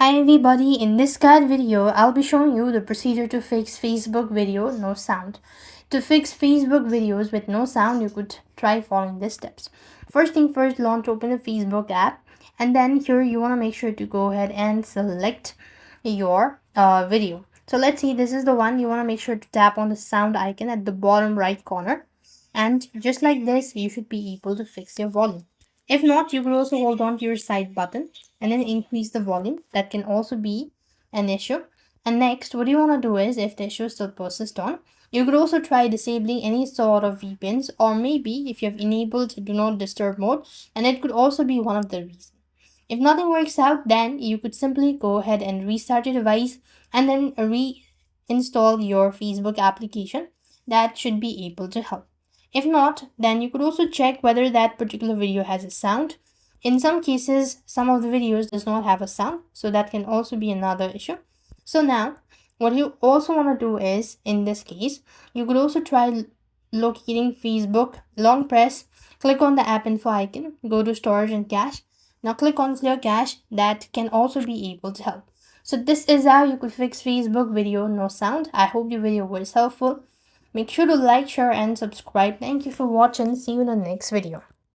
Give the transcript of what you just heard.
Hi everybody, in this guide video, I'll be showing you the procedure to fix Facebook video no sound. To fix Facebook videos with no sound, you could try following these steps. First thing first, open the Facebook app, and then here you want to make sure to go ahead and select your video. So let's see, this is the one. You want to make sure to tap on the sound icon at the bottom right corner, and just like this, you should be able to fix your volume. If not, you could also hold on to your side button and then increase the volume. That can also be an issue. And next, what you want to do is, if the issue still persists on, you could also try disabling any sort of VPNs, or maybe if you have enabled do not disturb mode, and it could also be one of the reasons. If nothing works out, then you could simply go ahead and restart your device and then reinstall your Facebook application. That should be able to help. If not, then you could also check whether that particular video has a sound. In some cases, some of the videos does not have a sound, so that can also be another issue. So now, what you also want to do is, in this case, you could also try locating Facebook, long press, click on the app info icon, go to storage and cache. Now click on clear cache. That can also be able to help. So this is how you could fix Facebook video no sound. I hope the video was helpful. Make sure to like, share and subscribe. Thank you for watching. See you in the next video.